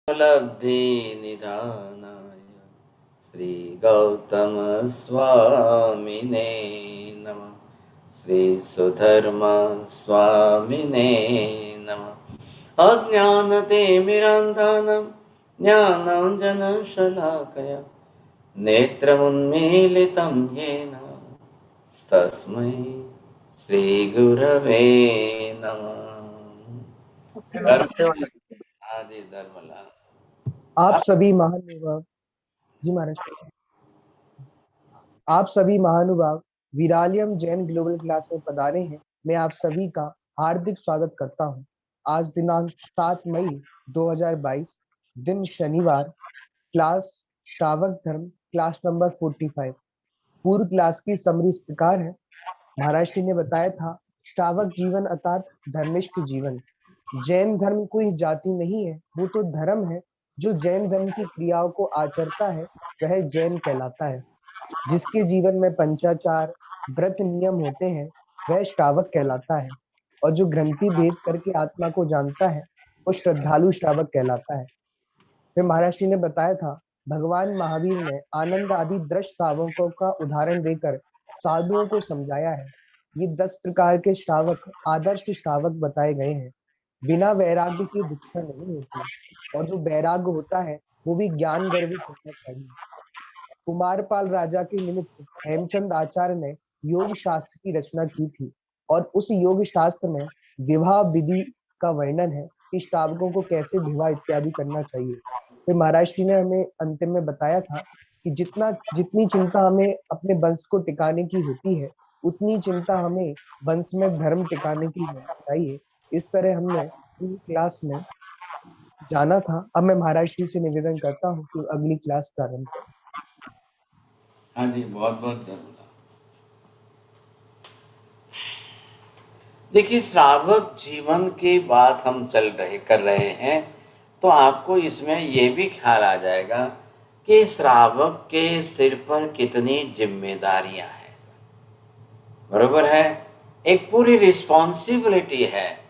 लब्धि निधानाय श्री गौतम स्वामिने नमः। श्री सुधर्म स्वामिने नमः। अज्ञानतिमिरान्धनं ज्ञानाञ्जनशलाकया नेत्रमुन्मीलितं येन तस्मै श्रीगुरवे नमः। आदि धर्मलाल आप सभी महानुभाव जी महाराज, आप सभी महानुभाव विरालियम जैन ग्लोबल क्लास में पधारे हैं। मैं आप सभी का हार्दिक स्वागत करता हूं। आज दिनांक 7 मई 2022, दिन शनिवार, क्लास श्रावक धर्म, क्लास नंबर 45। पूर्व क्लास की समरी इस प्रकार है। महाराज जी ने बताया था श्रावक जीवन अर्थात धर्मिष्ठ जीवन। जैन धर्म कोई जाति नहीं है, वो तो धर्म है। जो जैन धर्म की क्रियाओं को आचरता है वह जैन कहलाता है। जिसके जीवन में पंचाचार व्रत नियम होते हैं वह श्रावक कहलाता है। और जो ग्रंथि भेद करके आत्मा को जानता है वो श्रद्धालु श्रावक कहलाता है। फिर महाराज जी ने बताया था भगवान महावीर ने आनंद आदि दृश्य श्रावकों का उदाहरण देकर साधुओं को समझाया है। ये 10 प्रकार के श्रावक आदर्श श्रावक बताए गए हैं। बिना वैराग्य की दीक्षा नहीं होती, और जो वैराग्य होता है वो भी ज्ञान गर्वित होना चाहिए। कुमारपाल राजा के निमित्त हेमचंद आचार्य ने योग शास्त्र की रचना की थी, और उस योग शास्त्र में विवाह विधि का वर्णन है कि श्रावकों को कैसे विवाह इत्यादि करना चाहिए। फिर महाराज श्री ने हमें अंतिम में बताया था कि जितनी चिंता हमें अपने वंश को टिकाने की होती है, उतनी चिंता हमें वंश में धर्म टिकाने की होनी चाहिए। इस तरह हमने पूरी क्लास में जाना था। अब मैं महाराज श्री से निवेदन करता हूँ कि अगली क्लास प्रारंभ करें। हाँ जी, बहुत बहुत धन्यवाद। देखिए, श्रावक जीवन की बात हम कर रहे हैं, तो आपको इसमें ये भी ख्याल आ जाएगा कि श्रावक के सिर पर कितनी जिम्मेदारियां हैं। बरोबर है, एक पूरी रिस्पॉन्सिबिलिटी है।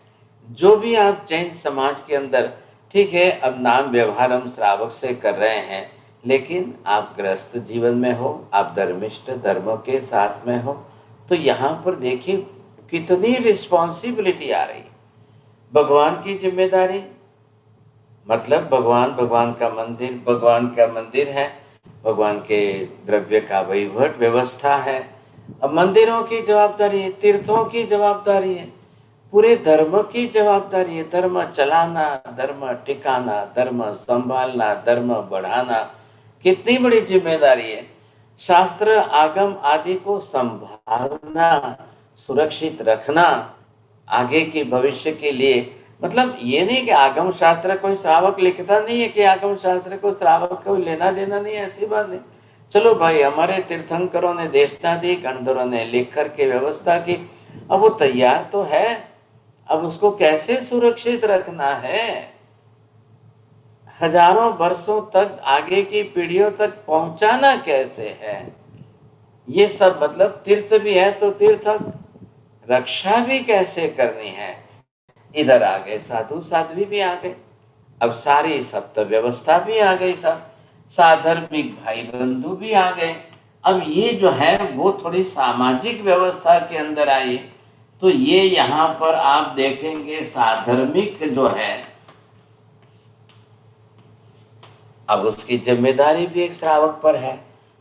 जो भी आप जैन समाज के अंदर, ठीक है, अब नाम व्यवहार हम श्रावक से कर रहे हैं, लेकिन आप गृहस्थ जीवन में हो, आप धर्मिष्ठ धर्मों के साथ में हो, तो यहाँ पर देखिए कितनी रिस्पॉन्सिबिलिटी आ रही। भगवान की जिम्मेदारी, मतलब भगवान का मंदिर है, भगवान के द्रव्य का वहीवट व्यवस्था है। अब मंदिरों की जवाबदारी है, तीर्थों की जवाबदारी है, पूरे धर्म की जवाबदारी है। धर्म चलाना, धर्म टिकाना, धर्म संभालना, धर्म बढ़ाना, कितनी बड़ी जिम्मेदारी है। शास्त्र आगम आदि को संभालना, सुरक्षित रखना आगे के भविष्य के लिए। मतलब ये नहीं कि आगम शास्त्र कोई श्रावक लिखता नहीं है कि आगम शास्त्र को श्रावक को लेना देना नहीं है, ऐसी बात नहीं। चलो भाई, हमारे तीर्थंकरों ने, देशनादि गणधरों ने लिख करके व्यवस्था की, अब वो तैयार तो है, अब उसको कैसे सुरक्षित रखना है, हजारों वर्षों तक आगे की पीढ़ियों तक पहुंचाना कैसे है, ये सब, मतलब तीर्थ भी है तो तीर्थ रक्षा भी कैसे करनी है। इधर आ गए साधु साध्वी भी आ गए, अब सारी सप्त व्यवस्था भी आ गई, सब साधर्मिक भाई बंधु भी आ गए। अब ये जो है वो थोड़ी सामाजिक व्यवस्था के अंदर आई, तो ये यहाँ पर आप देखेंगे साधर्मिक जो है, अब उसकी जिम्मेदारी भी एक श्रावक पर है।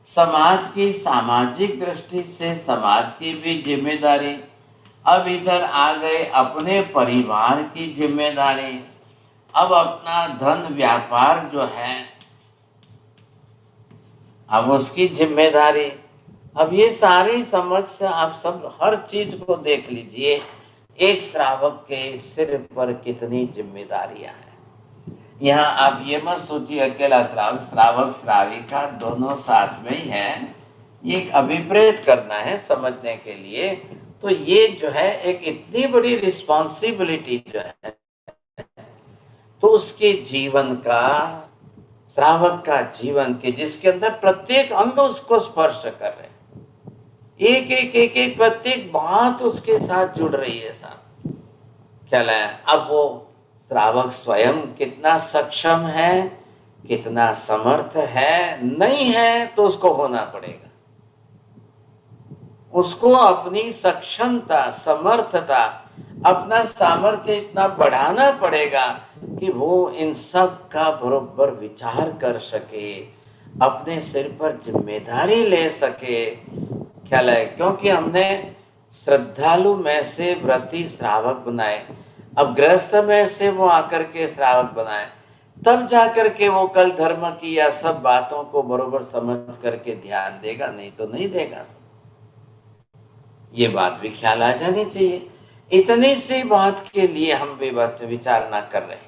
समाज की सामाजिक दृष्टि से समाज की भी जिम्मेदारी। अब इधर आ गए अपने परिवार की जिम्मेदारी, अब अपना धन व्यापार जो है अब उसकी जिम्मेदारी। अब ये सारी समस्या आप सब हर चीज को देख लीजिए, एक श्रावक के सिर पर कितनी जिम्मेदारियां हैं। यहाँ आप ये मत सोचिए अकेला श्रावक, श्रावक श्राविका दोनों साथ में ही है, ये अभिप्रेत करना है समझने के लिए। तो ये जो है एक इतनी बड़ी रिस्पॉन्सिबिलिटी जो है, तो उसके जीवन का, श्रावक का जीवन के, जिसके अंदर प्रत्येक अंग उसको स्पर्श कर रहे हैं, एक प्रत्येक बात उसके साथ जुड़ रही है साहब, ख्याल है। अब वो श्रावक स्वयं कितना सक्षम है, कितना समर्थ है, नहीं है तो उसको होना पड़ेगा। उसको अपनी सक्षमता, समर्थता, अपना सामर्थ्य इतना बढ़ाना पड़ेगा कि वो इन सब का बरोबर विचार कर सके, अपने सिर पर जिम्मेदारी ले सके। ख्याल है, क्योंकि हमने श्रद्धालु में से व्रती श्रावक बनाए, अब गृहस्थ में से वो आकर के श्रावक बनाए, तब जाकर के वो कल धर्म की या सब बातों को बरोबर समझ करके ध्यान देगा, नहीं तो नहीं देगा। ये बात भी ख्याल आ जानी चाहिए। इतनी सी बात के लिए हम विचार ना कर रहे हैं।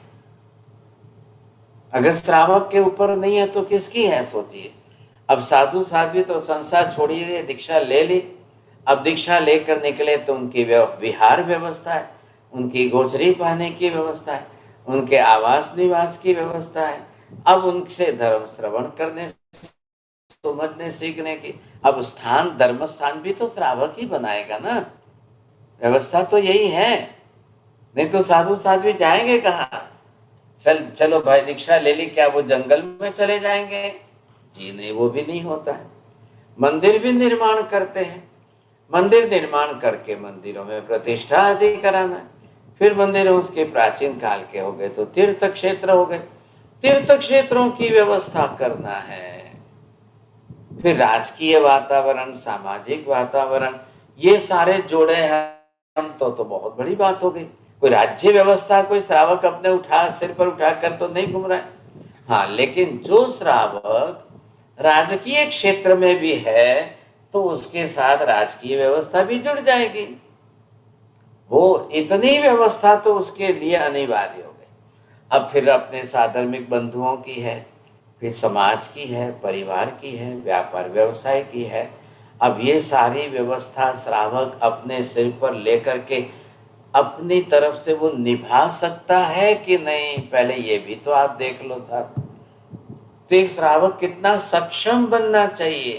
अगर श्रावक के ऊपर नहीं है तो किसकी है, सोचिए। अब साधु साध्वी तो संसार छोड़िए, दीक्षा ले ली। अब दीक्षा लेकर निकले तो उनकी विहार व्यवस्था है, उनकी गोचरी पाने की व्यवस्था है, उनके आवास निवास की व्यवस्था है। अब उनसे धर्म श्रवण करने, समझने, सीखने की। अब स्थान, धर्म स्थान भी तो श्रावक ही बनाएगा ना। व्यवस्था तो यही है, नहीं तो साधु साध्वी जाएंगे कहाँ। चलो भाई दीक्षा ले ली, क्या वो जंगल में चले जाएंगे? जी नहीं, वो भी नहीं होता है। मंदिर भी निर्माण करते हैं, मंदिर निर्माण करके मंदिरों में प्रतिष्ठा आदि कराना है। फिर मंदिर उसके प्राचीन काल के हो गए तो तीर्थ क्षेत्र हो गए, तीर्थ क्षेत्रों की व्यवस्था करना है। फिर राजकीय वातावरण, सामाजिक वातावरण, ये सारे जोड़े हैं हम तो बहुत बड़ी बात हो गई। कोई राज्य व्यवस्था कोई श्रावक अपने सिर पर उठा कर तो नहीं घूम रहा है। हाँ, लेकिन जो श्रावक राजकीय क्षेत्र में भी है तो उसके साथ राजकीय व्यवस्था भी जुड़ जाएगी। वो इतनी व्यवस्था तो उसके लिए अनिवार्य हो गई। अब फिर अपने साधर्मिक बंधुओं की है, फिर समाज की है, परिवार की है, व्यापार व्यवसाय की है। अब ये सारी व्यवस्था श्रावक अपने सिर पर लेकर के अपनी तरफ से वो निभा सकता है कि नहीं, पहले ये भी तो आप देख लो साहब। तो एक श्रावक कितना सक्षम बनना चाहिए,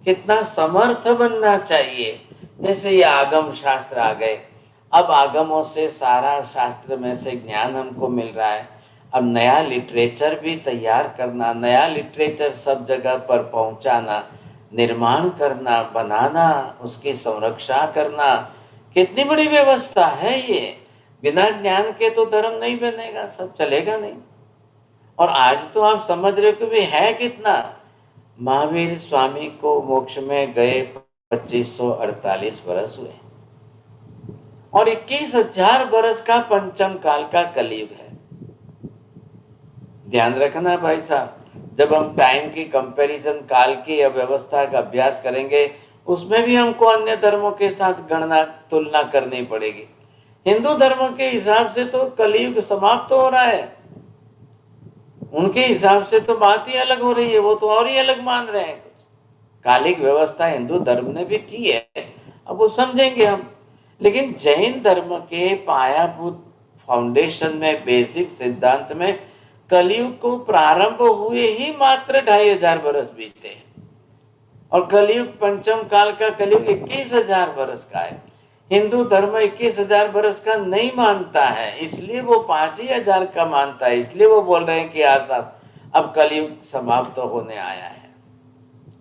कितना समर्थ बनना चाहिए। जैसे ये आगम शास्त्र आ गए, अब आगमों से सारा शास्त्र में से ज्ञान हमको मिल रहा है। अब नया लिटरेचर भी तैयार करना, नया लिटरेचर सब जगह पर पहुंचाना, निर्माण करना, बनाना, उसकी संरक्षा करना, कितनी बड़ी व्यवस्था है ये। बिना ज्ञान के तो धर्म नहीं बनेगा, सब चलेगा नहीं। और आज तो आप समझ रहे हो कि भाई है कितना। महावीर स्वामी को मोक्ष में गए 2548 वर्ष हुए और 21,000 वर्ष का पंचम काल का कलयुग है। ध्यान रखना भाई साहब, जब हम टाइम की कंपैरिजन, काल की व्यवस्था का अभ्यास करेंगे, उसमें भी हमको अन्य धर्मों के साथ गणना, तुलना करनी पड़ेगी। हिंदू धर्म के हिसाब से तो कलयुग समाप्त हो रहा है, उनके हिसाब से तो बात ही अलग हो रही है, वो तो और ही अलग मान रहे हैं। कालिक व्यवस्था हिंदू धर्म ने भी की है, अब वो समझेंगे हम। लेकिन जैन धर्म के पायाभूत फाउंडेशन में, बेसिक सिद्धांत में कलयुग को प्रारंभ हुए ही मात्र 2500 वर्ष बीते हैं और कलयुग, पंचम काल का कलयुग 21,000 वर्ष का है। हिंदू धर्म 21,000 वर्ष का नहीं मानता है, इसलिए वो 5,000 का मानता है। इसलिए वो बोल रहे हैं कि आज अब कलयुग समाप्त होने आया है।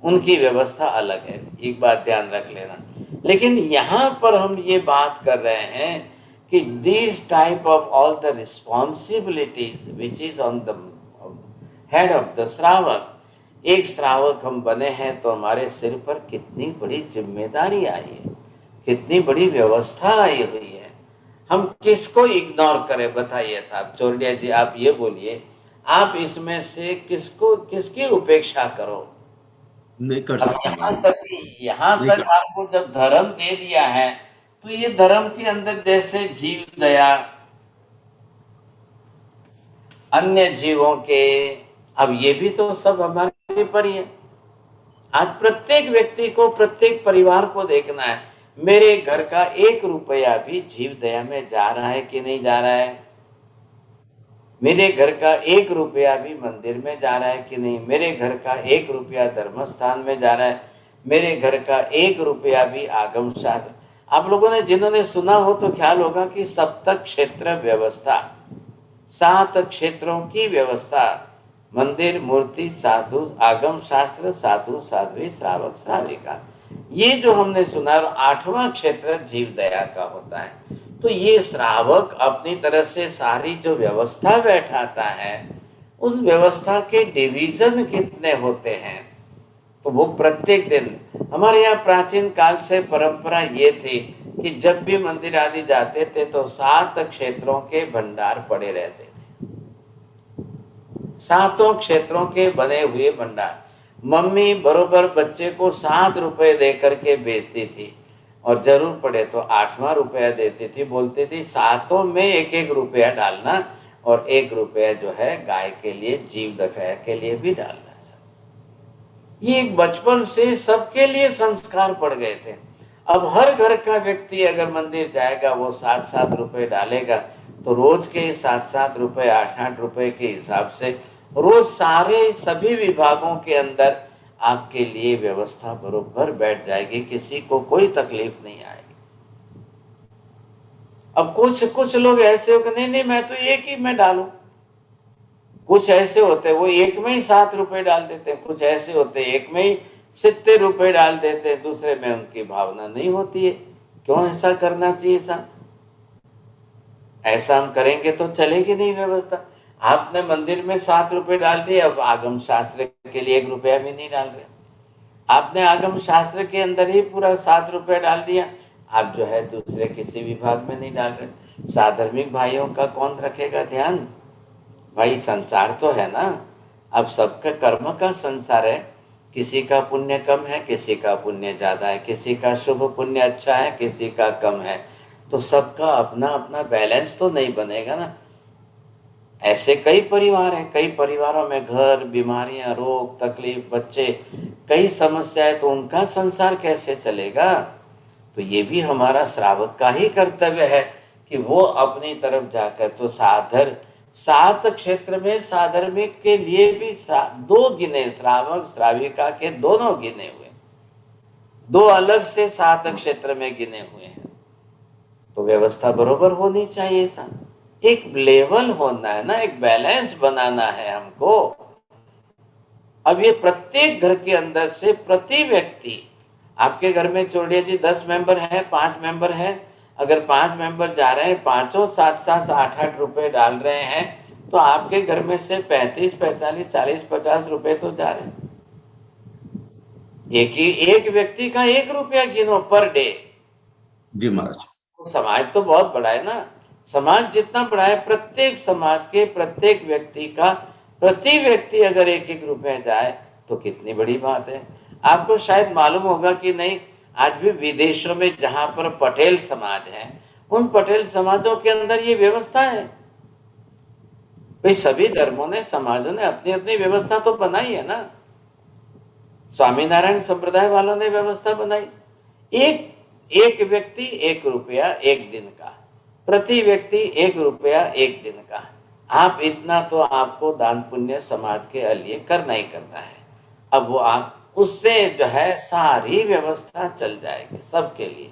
उनकी व्यवस्था अलग है, एक बात ध्यान रख लेना। लेकिन यहाँ पर हम ये बात कर रहे हैं कि this type of all the responsibilities which is on the head of the श्रावक। एक श्रावक हम बने हैं तो हमारे सिर पर कितनी बड़ी जिम्मेदारी आई है, कितनी बड़ी व्यवस्था आई हुई है। हम किसको इग्नोर करें, बताइए साहब। चौरडिया जी आप ये बोलिए, आप इसमें से किसको, किसकी उपेक्षा करो? नहीं कर सकते। यहाँ तक आपको जब धर्म दे दिया है तो ये धर्म के अंदर जैसे जीव दया, अन्य जीवों के, अब ये भी तो सब हमारे पर ही है। आज प्रत्येक व्यक्ति को, प्रत्येक परिवार को देखना है, मेरे घर का 1 रुपया भी जीव दया में जा रहा है कि नहीं जा रहा है। मेरे घर का 1 रुपया भी मंदिर में जा रहा है कि नहीं। मेरे घर का 1 रुपया धर्म स्थान में जा रहा है। मेरे घर का 1 रुपया भी आगम शास्त्र। आप लोगों ने, जिन्होंने सुना हो तो ख्याल होगा कि सप्तक क्षेत्र व्यवस्था, 7 क्षेत्रों की व्यवस्था, मंदिर, मूर्ति, साधु, आगम शास्त्र, साधु साध्वी, श्रावक श्राविका, ये जो हमने सुना। 8वां क्षेत्र जीव दया का होता है। तो ये श्रावक अपनी तरह से सारी जो व्यवस्था बैठाता है, उस व्यवस्था के डिवीजन कितने होते हैं, तो वो प्रत्येक दिन, हमारे यहाँ प्राचीन काल से परंपरा ये थी कि जब भी मंदिर आदि जाते थे तो 7 क्षेत्रों के भंडार पड़े रहते थे। 7 क्षेत्रों के बने हुए भंडार मम्मी बरोबर बच्चे को 7 रुपए दे करके बेचती थी, और जरूर पड़े तो 8वां रुपया देती थी। बोलती थी 7 में 1-1 रुपया डालना, और 1 रुपया जो है गाय के लिए, जीव दया के लिए भी डालना। ये एक बचपन से सबके लिए संस्कार पड़ गए थे। अब हर घर का व्यक्ति अगर मंदिर जाएगा वो 7-7 रुपए डालेगा, तो रोज के 7-7 रुपए, 8-8 रुपए के हिसाब से रोज सारे सभी विभागों के अंदर आपके लिए व्यवस्था बरोबर बैठ जाएगी, किसी को कोई तकलीफ नहीं आएगी। अब कुछ लोग ऐसे हो कि नहीं मैं तो एक ही में डालूं, कुछ ऐसे होते हैं वो एक में ही 7 रुपए डाल देते हैं, कुछ ऐसे होते हैं एक में ही 70 रुपए डाल देते हैं, दूसरे में उनकी भावना नहीं होती है। क्यों ऐसा करना चाहिए साहब? ऐसा हम करेंगे तो चलेगी नहीं व्यवस्था। आपने मंदिर में 7 रुपए डाल दिए, अब आगम शास्त्र के लिए 1 रुपया भी नहीं डाल रहे। आपने आगम शास्त्र के अंदर ही पूरा 7 रुपये डाल दिया, आप जो है दूसरे किसी विभाग में नहीं डाल रहे। साधर्मिक भाइयों का कौन रखेगा ध्यान? भाई संसार तो है ना, अब सबका कर्म का संसार है। किसी का पुण्य कम है, किसी का पुण्य ज़्यादा है, किसी का शुभ पुण्य अच्छा है, किसी का कम है, तो सबका अपना अपना बैलेंस तो नहीं बनेगा ना। ऐसे कई परिवार हैं, कई परिवारों में घर, बीमारियां, रोग, तकलीफ, बच्चे, कई समस्याएं, तो उनका संसार कैसे चलेगा? तो ये भी हमारा श्रावक का ही कर्तव्य है कि वो अपनी तरफ जाकर, तो 7 क्षेत्र में साधर्मिक के लिए भी 2 गिने, श्रावक श्राविका के दोनों गिने हुए, 2 अलग से 7 क्षेत्र में गिने हुए हैं। तो व्यवस्था बरोबर होनी चाहिए साहब, एक लेवल होना है ना, एक बैलेंस बनाना है हमको। अब ये प्रत्येक घर के अंदर से प्रति व्यक्ति, आपके घर में छोड़िए जी 10 मेंबर है, 5 मेंबर है, अगर 5 मेंबर जा रहे हैं, पांचों 7-7, 8-8 रुपए डाल रहे हैं, तो आपके घर में से 35, 45, 40, 50 रुपए तो जा रहे हैं। एक व्यक्ति का 1 रुपया गिनो पर डे। जी महाराज। समाज तो बहुत बड़ा है ना, समाज जितना बड़ा है, प्रत्येक समाज के प्रत्येक व्यक्ति का प्रति व्यक्ति अगर 1-1 रुपया जाए तो कितनी बड़ी बात है। आपको शायद मालूम होगा कि नहीं, आज भी विदेशों में जहां पर पटेल समाज है, उन पटेल समाजों के अंदर ये व्यवस्था है। भाई सभी धर्मों ने, समाजों ने अपनी अपनी व्यवस्था तो बनाई है ना। स्वामीनारायण संप्रदाय वालों ने व्यवस्था बनाई, एक व्यक्ति 1 रुपया 1 दिन का, प्रति व्यक्ति 1 रुपया 1 दिन का। आप इतना तो आपको दान पुण्य समाज के लिए करना ही करना है। अब वो आप उससे जो है सारी व्यवस्था चल जाएगी सबके लिए।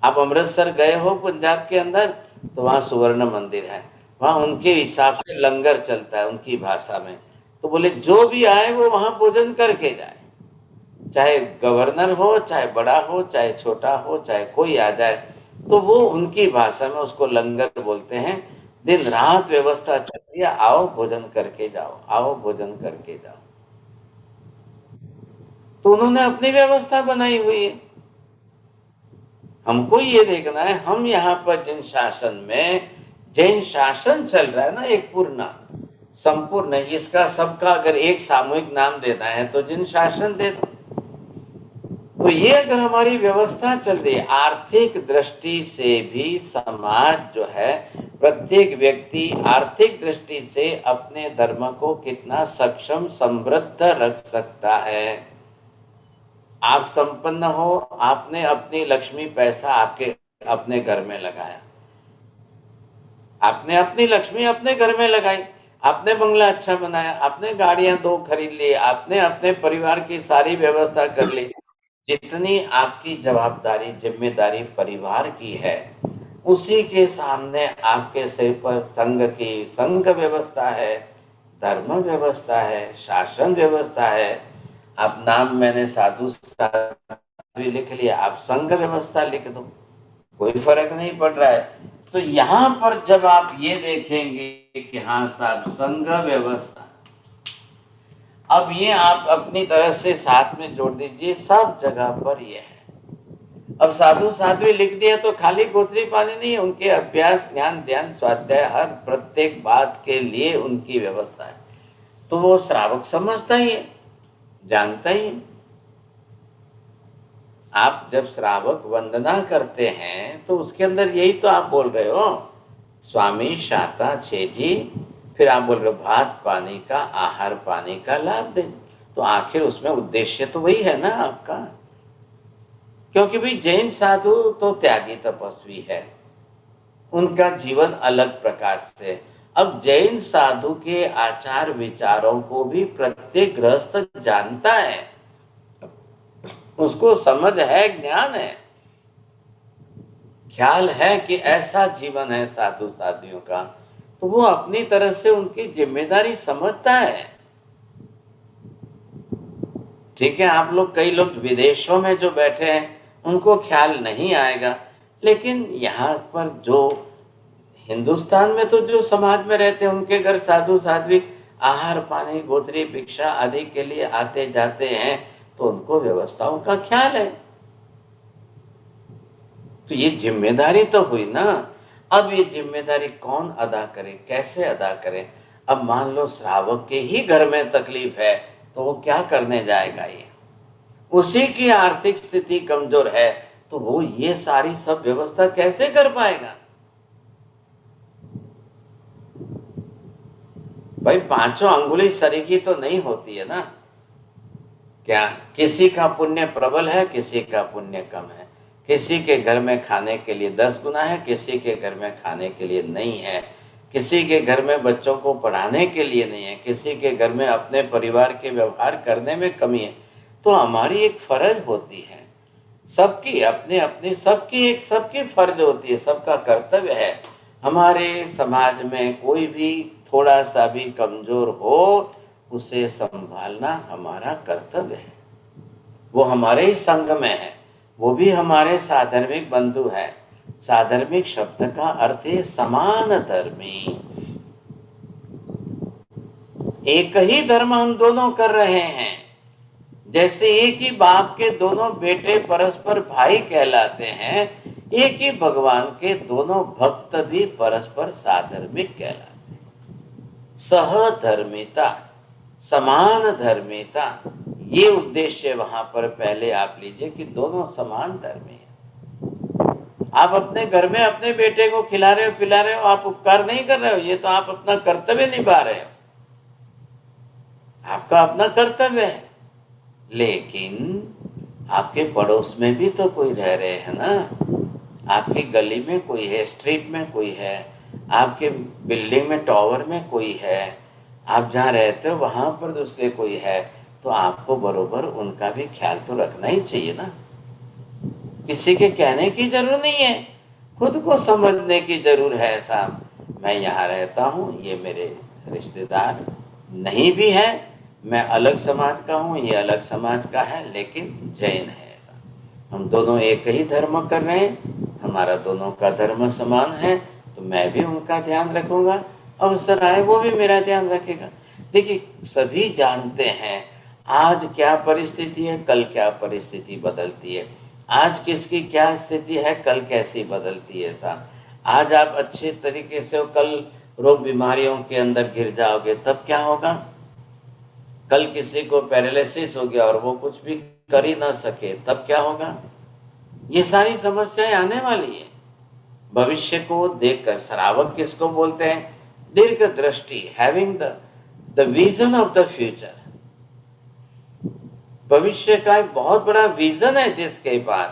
आप अमृतसर गए हो पंजाब के अंदर, तो वहाँ सुवर्ण मंदिर है, वहाँ उनके हिसाब से लंगर चलता है उनकी भाषा में। तो बोले जो भी आए वो वहाँ भोजन करके जाए, चाहे गवर्नर हो, चाहे बड़ा हो, चाहे छोटा हो, चाहे कोई आ जाए, तो वो उनकी भाषा में उसको लंगर बोलते हैं। दिन रात व्यवस्था चल रही है, आओ भोजन करके जाओ, आओ भोजन करके जाओ। तो उन्होंने अपनी व्यवस्था बनाई हुई है। हमको ये देखना है, हम यहाँ पर जिन शासन में, जैन शासन चल रहा है ना, एक पूर्ण संपूर्ण, इसका सबका अगर एक सामूहिक नाम देना है तो जिन शासन दे दो। तो ये अगर हमारी व्यवस्था चल रही है, आर्थिक दृष्टि से भी समाज जो है, प्रत्येक व्यक्ति आर्थिक दृष्टि से अपने धर्म को कितना सक्षम समृद्ध रख सकता है। आप संपन्न हो, आपने अपनी लक्ष्मी पैसा आपके अपने घर में लगाया, आपने अपनी लक्ष्मी अपने घर में लगाई, आपने बंगला अच्छा बनाया, आपने गाड़ियां 2 खरीद ली, आपने अपने परिवार की सारी व्यवस्था कर ली। जितनी आपकी जवाबदारी जिम्मेदारी परिवार की है, उसी के सामने आपके सिर पर संघ व्यवस्था है, धर्म व्यवस्था है, शासन व्यवस्था है। आप नाम मैंने साधु साध्वी लिख लिया, आप संघ व्यवस्था लिख दो, कोई फर्क नहीं पड़ रहा है। तो यहाँ पर जब आप ये देखेंगे कि हाँ साहब संघ व्यवस्था, अब ये आप अपनी तरह से साथ में जोड़ दीजिए, सब जगह पर ये है। अब साधु साध्वी लिख दिया तो खाली गोत्री पानी नहीं है, उनके अभ्यास ज्ञान ध्यान स्वाध्याय हर प्रत्येक बात के लिए उनकी व्यवस्था है। तो वो श्रावक समझता ही है, जानता ही है। आप जब श्रावक वंदना करते हैं तो उसके अंदर यही तो आप बोल रहे हो, स्वामी शाता छेजी, फिर आप बोल रहे हो भात पानी का आहार पानी का लाभ दे। तो आखिर उसमें उद्देश्य तो वही है ना आपका, क्योंकि भाई जैन साधु तो त्यागी तपस्वी है, उनका जीवन अलग प्रकार से। अब जैन साधु के आचार विचारों को भी प्रत्येक गृहस्थ जानता है, उसको समझ है, ज्ञान है, ख्याल है कि ऐसा जीवन है साधु साधुओं का, तो वो अपनी तरह से उनकी जिम्मेदारी समझता है। ठीक है, आप लोग कई लोग विदेशों में जो बैठे हैं उनको ख्याल नहीं आएगा, लेकिन यहाँ पर जो हिंदुस्तान में तो जो समाज में रहते हैं उनके घर साधु साध्वी आहार पानी गोत्री भिक्षा आदि के लिए आते जाते हैं, तो उनको व्यवस्थाओं का ख्याल है। तो ये जिम्मेदारी तो हुई ना। अब ये जिम्मेदारी कौन अदा करे, कैसे अदा करे? अब मान लो श्रावक के ही घर में तकलीफ है तो वो क्या करने जाएगा? ये उसी की आर्थिक स्थिति कमजोर है तो वो ये सारी सब व्यवस्था कैसे कर पाएगा? भाई पांचों अंगुली सरीखी तो नहीं होती है ना। क्या किसी का पुण्य प्रबल है, किसी का पुण्य कम है, किसी के घर में खाने के लिए 10 गुना है, किसी के घर में खाने के लिए नहीं है, किसी के घर में बच्चों को पढ़ाने के लिए नहीं है, किसी के घर में अपने परिवार के व्यवहार करने में कमी है। तो हमारी एक फर्ज होती है, सबकी अपनी अपनी सबकी फर्ज होती है, सबका कर्तव्य है। हमारे समाज में कोई भी थोड़ा सा भी कमजोर हो उसे संभालना हमारा कर्तव्य है। वो हमारे ही संघ में है, वो भी हमारे साधर्मिक बंधु है। साधर्मिक शब्द का अर्थ है समान धर्मी। एक ही धर्म हम दोनों कर रहे हैं। जैसे एक ही बाप के दोनों बेटे परस्पर भाई कहलाते हैं, एक ही भगवान के दोनों भक्त भी परस्पर साधर्मिक कहलाते हैं। सहधर्मिता, समान धर्मिता, ये उद्देश्य वहां पर पहले आप लीजिए कि दोनों समान धर्मी हैं। आप अपने घर में अपने बेटे को खिला रहे हो पिला रहे हो, आप उपकार नहीं कर रहे हो, ये तो आप अपना कर्तव्य निभा रहे हो, आपका अपना कर्तव्य है। लेकिन आपके पड़ोस में भी तो कोई रह रहे हैं ना, आपकी गली में कोई है, स्ट्रीट में कोई है, आपके बिल्डिंग में टावर में कोई है, आप जहाँ रहते हो वहाँ पर दूसरे कोई है, तो आपको बरोबर उनका भी ख्याल तो रखना ही चाहिए ना। किसी के कहने की जरूरत नहीं है, खुद को समझने की जरूर है। साहब मैं यहाँ रहता हूँ, ये मेरे रिश्तेदार नहीं भी है, मैं अलग समाज का हूँ, ये अलग समाज का है, लेकिन जैन है। हम दोनों एक ही धर्म कर रहे हैं, हमारा दोनों का धर्म समान है, तो मैं भी उनका ध्यान रखूंगा, अवसर आए वो भी मेरा ध्यान रखेगा। देखिए सभी जानते हैं आज क्या परिस्थिति है, कल क्या परिस्थिति बदलती है, आज किसकी क्या स्थिति है, कल कैसी बदलती है। साहब आज आप अच्छे तरीके से हो, कल रोग बीमारियों के अंदर गिर जाओगे तब क्या होगा? कल किसी को पैरालिसिस हो गया और वो कुछ भी कर ही ना सके तब क्या होगा? ये सारी समस्याएं आने वाली है। भविष्य को देखकर श्रावक किसको बोलते हैं? दीर्घ दृष्टि, having the vision of the future. भविष्य का एक बहुत बड़ा विजन है जिसके पास,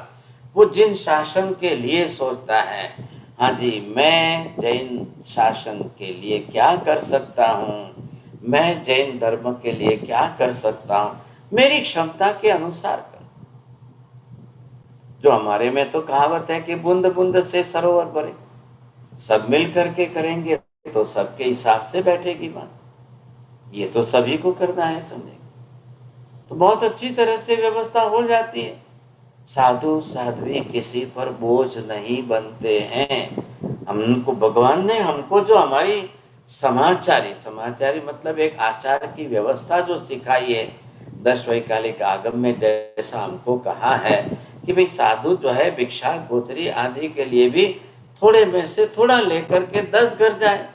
वो जिन शासन के लिए सोचता है, हाँ जी मैं जैन शासन के लिए क्या कर सकता हूँ, मैं जैन धर्म के लिए क्या कर सकता हूँ, मेरी क्षमता के अनुसार कर। जो हमारे में तो कहावत है कि बूंद बूंद से सरोवर भरे, सब मिल करके करेंगे तो सबके हिसाब से बैठेगी बात। ये तो सभी को करना है समझे, तो बहुत अच्छी तरह से व्यवस्था हो जाती है। साधु साध्वी किसी पर बोझ नहीं बनते हैं। हमको भगवान ने हमको जो हमारी समाचारी मतलब एक आचार की व्यवस्था जो सिखाई है, दश वैकालिक आगम में जैसा हमको कहा है कि भाई साधु जो है भिक्षा गोत्री आदि के लिए भी थोड़े में से थोड़ा लेकर के 10 घर जाए।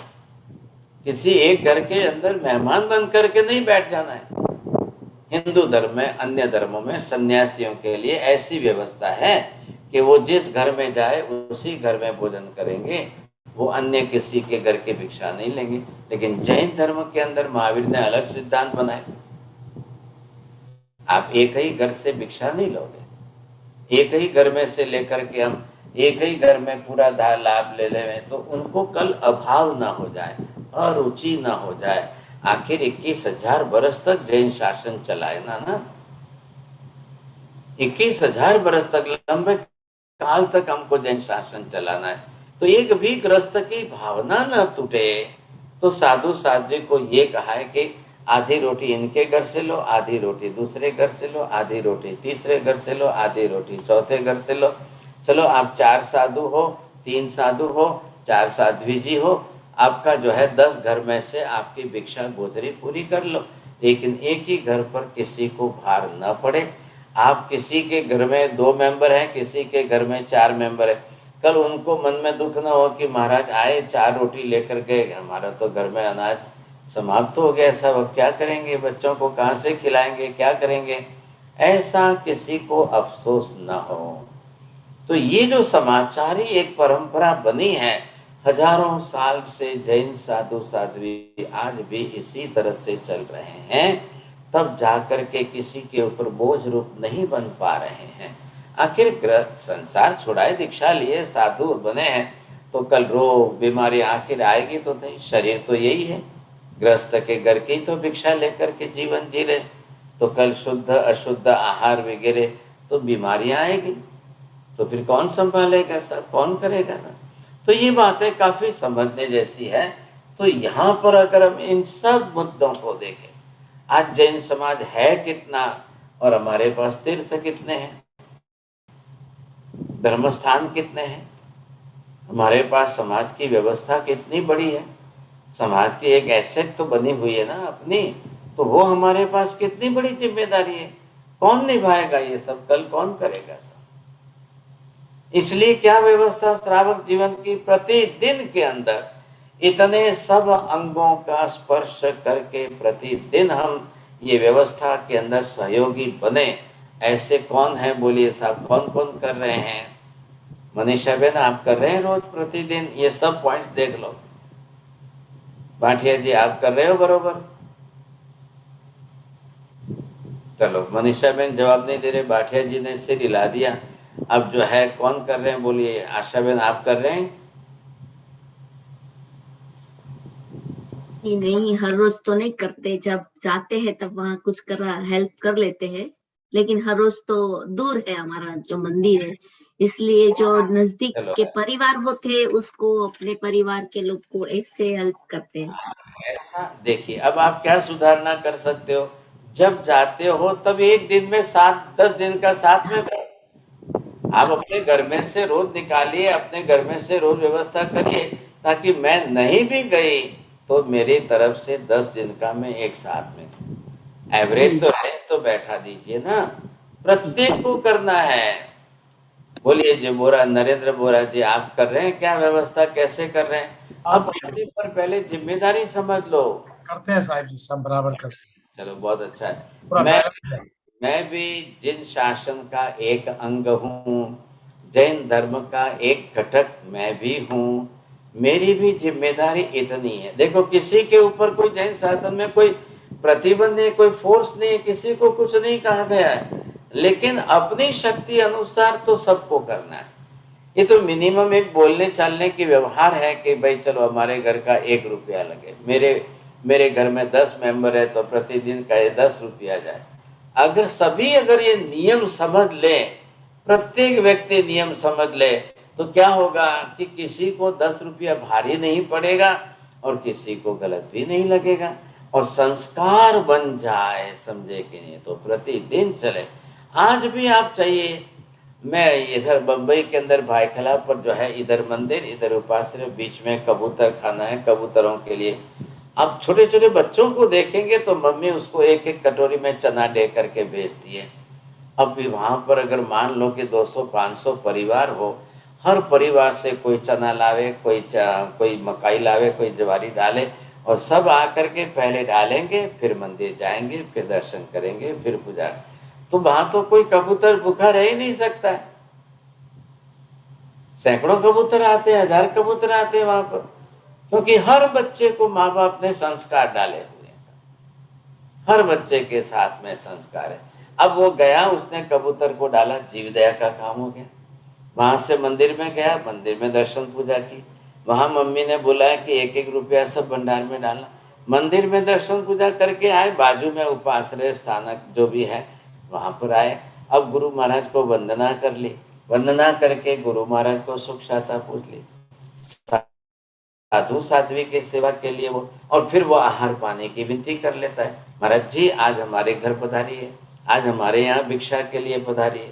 किसी एक घर के अंदर मेहमान बन करके नहीं बैठ जाना है। हिंदू धर्म में, अन्य धर्मों में सन्यासियों के लिए ऐसी व्यवस्था है कि वो जिस घर में जाए उसी घर में भोजन करेंगे, वो अन्य किसी के घर की भिक्षा नहीं लेंगे। लेकिन जैन धर्म के अंदर महावीर ने अलग सिद्धांत बनाए, आप एक ही घर से भिक्षा नहीं लोगे। एक ही घर में से लेकर के हम एक ही घर में पूरा लाभ ले लें तो उनको कल अभाव ना हो जाए, अरुचि ना हो जाए। आखिर 21,000 बरस तक जैन शासन चलाए ना 21,000 बरस तक लंबे काल तक हमको जैन शासन चलाना है, तो एक भी ग्रस्त की भावना न टूटे। तो साधु साध्वी को ये कहा है कि आधी रोटी इनके घर से लो, आधी रोटी दूसरे घर से लो, आधी रोटी तीसरे घर से लो, आधी रोटी चौथे घर से लो। चलो आप 4 साधु हो, 3 साधु हो, 4 साध्वी जी हो, आपका जो है 10 घर में से आपकी भिक्षा गोदरी पूरी कर लो। लेकिन एक ही घर पर किसी को भार न पड़े। आप किसी के घर में 2 मेंबर हैं, किसी के घर में 4 मेंबर है, कल उनको मन में दुख न हो कि महाराज आए 4 रोटी लेकर गए, हमारा तो घर में अनाज समाप्त हो गया सब, अब क्या करेंगे, बच्चों को कहाँ से खिलाएंगे, क्या करेंगे, ऐसा किसी को अफसोस न हो। तो ये जो समाचारी एक परंपरा बनी है हजारों साल से, जैन साधु साध्वी आज भी इसी तरह से चल रहे हैं, तब जाकर के किसी के ऊपर बोझ रूप नहीं बन पा रहे हैं। आखिर संसार छुड़ाए, दीक्षा लिए, साधु बने हैं, तो कल रोग बीमारी आखिर आएगी तो नहीं। शरीर तो यही है, गृहस्थ के घर की तो भिक्षा लेकर के जीवन जी रहे, तो कल शुद्ध अशुद्ध आहार वगैरह तो बीमारियां आएगी, तो फिर कौन संभालेगा सब, कौन करेगा ना। तो ये बातें काफी समझने जैसी है। तो यहाँ पर अगर हम इन सब मुद्दों को देखें, आज जैन समाज है कितना और हमारे पास तीर्थ कितने हैं, धर्मस्थान कितने हैं, हमारे पास समाज की व्यवस्था कितनी बड़ी है, समाज की एक एसेट तो बनी हुई है ना अपनी, तो वो हमारे पास कितनी बड़ी जिम्मेदारी है, कौन निभाएगा ये सब, कल कौन करेगा सब। इसलिए क्या व्यवस्था श्रावक जीवन की, प्रतिदिन के अंदर इतने सब अंगों का स्पर्श करके प्रतिदिन हम ये व्यवस्था के अंदर सहयोगी बने। ऐसे कौन है बोलिए साहब, कौन कौन कर रहे हैं? मनीषा बेन आप कर रहे हैं रोज प्रतिदिन, ये सब पॉइंट्स देख लो। भाटिया जी आप कर रहे हो बरोबर? चलो मनीषा बेन जवाब नहीं दे रहे, भाटिया जी ने सिर हिला दिया। अब जो है कौन कर रहे हैं बोलिए? आशा बेन आप कर रहे हैं? नहीं, हर रोज तो नहीं करते, जब जाते हैं तब वहाँ कुछ कर हेल्प कर लेते हैं, लेकिन हर रोज तो दूर है हमारा जो मंदिर है, इसलिए जो नजदीक के परिवार होते हैं उसको अपने परिवार के लोग को ऐसे हेल्प करते हैं। ऐसा देखिए, अब आप क्या सुधारना कर सकते हो, जब जाते हो तब एक दिन में 7-10 दिन का साथ में करो। आप अपने घर में से रोज निकालिए, अपने घर में से रोज व्यवस्था करिए, ताकि मैं नहीं भी गई तो मेरी तरफ से 10 दिन का मैं एक साथ में एवरेज तो है तो बैठा दीजिए ना, प्रत्येक को करना है। बोलिए जी बोरा, नरेंद्र बोरा जी आप कर रहे हैं क्या व्यवस्था, कैसे कर रहे हैं? अब अपने पर पहले जिम्मेदारी समझ लो। करते हैं साहिब जी, सब बराबर करते हैं। चलो बहुत अच्छा है। मैं भी जिन शासन का एक अंग हूँ, जैन धर्म का एक घटक मैं भी हूँ, मेरी भी जिम्मेदारी इतनी है। देखो किसी के ऊपर कोई जैन शासन में कोई प्रतिबंध नहीं, कोई फोर्स नहीं, किसी को कुछ नहीं कहा गया है, लेकिन अपनी शक्ति अनुसार तो सबको करना है। ये तो मिनिमम एक बोलने चालने की व्यवहार है कि भाई चलो हमारे घर का 1 रुपया लगे, मेरे घर में 10 मेंबर है तो प्रतिदिन का ये 10 रुपया जाए। अगर सभी अगर ये नियम समझ लें प्रत्येक व्यक्ति नियम समझ ले तो क्या होगा कि किसी को 10 रुपया भारी नहीं पड़ेगा और किसी को गलत भी नहीं लगेगा, और संस्कार बन जाए, समझे कि नहीं, तो प्रतिदिन चले। आज भी आप चाहिए, मैं इधर बम्बई के अंदर भाईखला पर जो है, इधर मंदिर इधर उपासना, बीच में कबूतर खाना है कबूतरों के लिए। अब छोटे छोटे बच्चों को देखेंगे तो मम्मी उसको एक एक कटोरी में चना दे करके भेजती है। अब भी वहाँ पर अगर मान लो कि 200-500 परिवार हो, हर परिवार से कोई चना लावे, कोई मकाई लावे, कोई ज्वारी डाले, और सब आकर के पहले डालेंगे, फिर मंदिर जाएंगे, फिर दर्शन करेंगे, फिर पूजा। तो वहाँ तो कोई कबूतर भूखा रह ही नहीं सकता है। सैकड़ों कबूतर आते हैं, 1000 कबूतर आते हैं वहाँ पर, क्योंकि हर बच्चे को माँ बाप ने संस्कार डाले हुए हैं। हर बच्चे के साथ में संस्कार है। अब वो गया, उसने कबूतर को डाला, जीव दया का काम हो गया। वहां से मंदिर में गया, मंदिर में दर्शन पूजा की, वहां मम्मी ने बुलाया कि एक एक रुपया सब भंडार में डालना। मंदिर में दर्शन पूजा करके आए, बाजू में उपाश्रय स्थानक जो भी है वहां पर आए। अब गुरु महाराज को वंदना कर ली, वंदना करके गुरु महाराज को सुख शांता पूछ ली, साधु साध्वी की सेवा के लिए वो, और फिर वो आहार पाने की विनती कर लेता है। महाराज जी आज हमारे घर पधारिए, आज हमारे यहाँ भिक्षा के लिए पधारिए।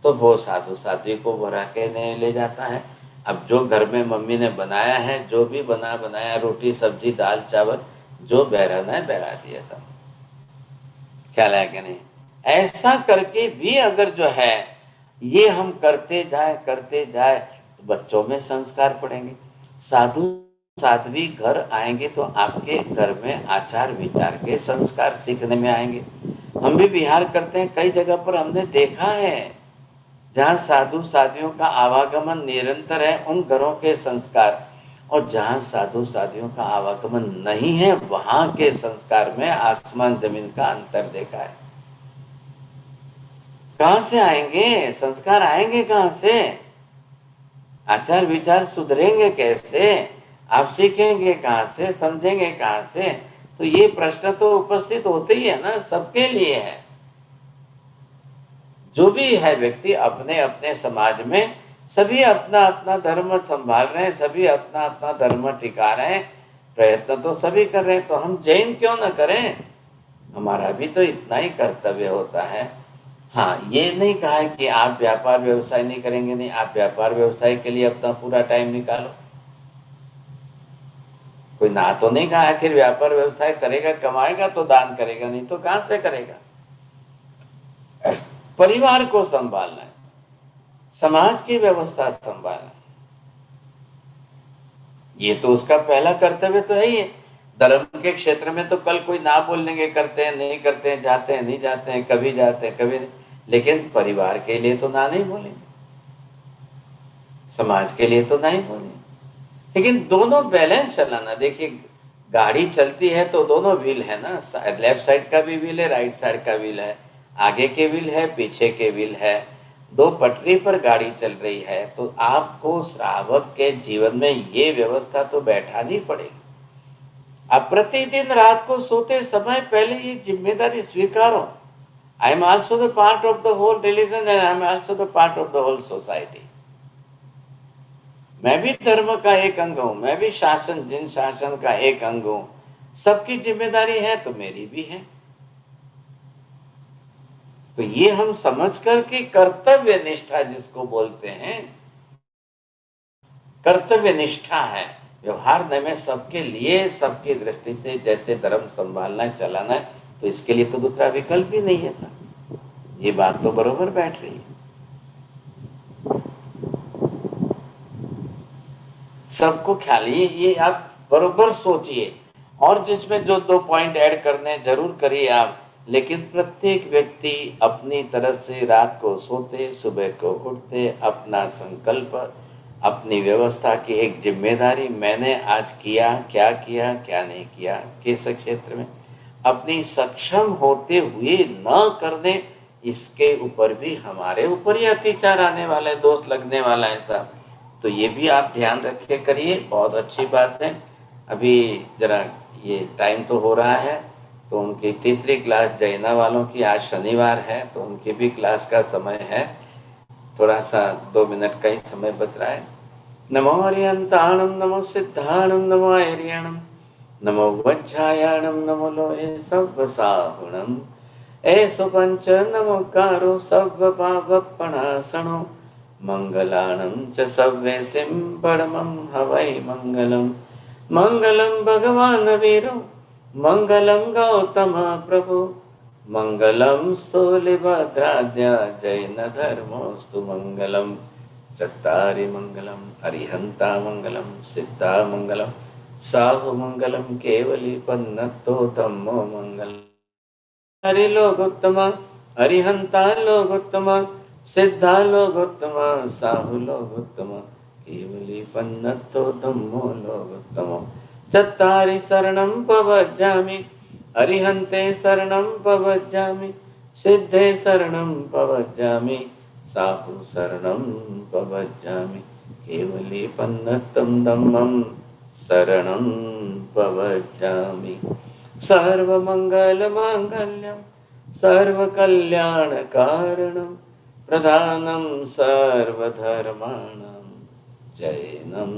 तो वो साधु साध्वी को बुरा के ले जाता है। अब जो घर में मम्मी ने बनाया है, जो भी बनाया, रोटी सब्जी दाल चावल, जो बहराना है बहरा दिया सब। ख्याल है कि नहीं? ऐसा करके भी अगर जो है ये हम करते जाए तो बच्चों में संस्कार पड़ेंगे। साधु साध्वी घर आएंगे तो आपके घर में आचार विचार के संस्कार सीखने में आएंगे। हम भी विहार करते हैं, कई जगह पर हमने देखा है जहाँ साधु साध्वियों का आवागमन निरंतर है, उन घरों के संस्कार, और जहाँ साधु साध्वियों का आवागमन नहीं है वहाँ के संस्कार में आसमान जमीन का अंतर देखा है। कहाँ से आएंगे संस्कार? आएंगे कहाँ से? आचार विचार सुधरेंगे कैसे? आप सीखेंगे कहाँ से? समझेंगे कहाँ से? तो ये प्रश्न तो उपस्थित होते ही है ना, सबके लिए है। जो भी है व्यक्ति अपने अपने समाज में, सभी अपना अपना धर्म संभाल रहे हैं, सभी अपना अपना धर्म टिका रहे हैं, प्रयत्न तो सभी कर रहे हैं। तो हम जैन क्यों न करें? हमारा भी तो इतना ही कर्तव्य होता है। हाँ, ये नहीं कहा है कि आप व्यापार व्यवसाय नहीं करेंगे, नहीं, आप व्यापार व्यवसाय के लिए अपना पूरा टाइम निकालो। कोई ना तो नहीं कहा, आखिर व्यापार व्यवसाय करेगा, कमाएगा तो दान करेगा, नहीं तो कहां से करेगा? परिवार को संभालना है, समाज की व्यवस्था संभालना है, ये तो उसका पहला कर्तव्य तो है ही है। धर्म के क्षेत्र में तो कल कोई ना बोलने के करते हैं, नहीं करते हैं, जाते हैं, नहीं जाते हैं, कभी जाते हैं कभी नहीं, लेकिन परिवार के लिए तो ना नहीं बोलेंगे, समाज के लिए तो नहीं बोलेंगे। लेकिन दोनों बैलेंस चलाना। देखिए गाड़ी चलती है तो दोनों व्हील है ना, लेफ्ट साइड का भी व्हील है, राइट साइड का व्हील है, आगे के व्हील है, पीछे के व्हील है, दो पटरी पर गाड़ी चल रही है। तो आपको श्रावक के जीवन में ये व्यवस्था तो बैठानी पड़ेगी। आप प्रतिदिन रात को सोते समय पहले ये जिम्मेदारी स्वीकारो। I am also the part of the whole religion and I am also the part of the whole society. मैं भी धर्म का एक अंग हूं, मैं भी जिन शासन का एक अंग हूं। सबकी जिम्मेदारी है तो मेरी भी है। तो ये हम समझ कर कि कर्तव्य निष्ठा जिसको बोलते हैं, कर्तव्य निष्ठा है, व्यवहार में सबके लिए, सबकी दृष्टि से जैसे धर्म संभालना है, चलाना है, तो इसके लिए तो दूसरा विकल्प ही नहीं है सर। ये बात तो बरोबर बैठ रही है। सबको ख्याल, ये आप बरोबर सोचिए, और जिसमें जो 2 पॉइंट ऐड करने जरूर करिए आप। लेकिन प्रत्येक व्यक्ति अपनी तरफ से रात को सोते, सुबह को उठते, अपना संकल्प, अपनी व्यवस्था की एक जिम्मेदारी, मैंने आज किया, क्या नहीं किया, किस क्षेत्र में, अपनी सक्षम होते हुए न करने, इसके ऊपर भी हमारे ऊपर ही अत्याचार आने वाला है, दोष लगने वाला है साहब। तो ये भी आप ध्यान रखे करिए, बहुत अच्छी बात है। अभी जरा ये टाइम तो हो रहा है, तो उनकी तीसरी क्लास जैना वालों की आज शनिवार है, तो उनकी भी क्लास का समय है। थोड़ा सा 2 मिनट का ही समय बच रहा है। नमो हरिहंताणम, नमो सिद्धाणम, नमो ऐरियणम, नमो वज्रायाणम, नमो लोहे सव्वसाहुणम, ऐसो पंच नमोकारो सव्वपावपणासनो, मंगलाणं च सव्येसिं परमं हवै मंगलम्। मंगलं भगवान् वीरो, मंगलं गौतम प्रभु, मंगलं स्थूलिभद्राद्या जैन धर्मोऽस्तु मंगलम्। चत्तारि मंगलम्, अरिहन्ता मंगलम्, सिद्धा मंगलम्, साहु मंगलम्, केवली पन्नतो धम्मो मंगलम्। हरि लोकोत्तम, अरिहंता लोकोत्तम, सिद्धा लोकोत्तम, साहु लोकोत्तम, केवली पन्नतो धम्मो लोकोत्तम। चत्तारि शरणं प्रपद्यामि, अरिहन्ते शरणं प्रपद्यामि, सिद्धे शरणं प्रपद्यामि, साहु शरणं प्रपद्यामि, केवली पन्नतं धम्मं शरणं प्रपद्यामि। सर्वमङ्गलमाङ्गल्यं सर्वकल्याणकारणं प्रधानं सर्वधर्माणां जैनं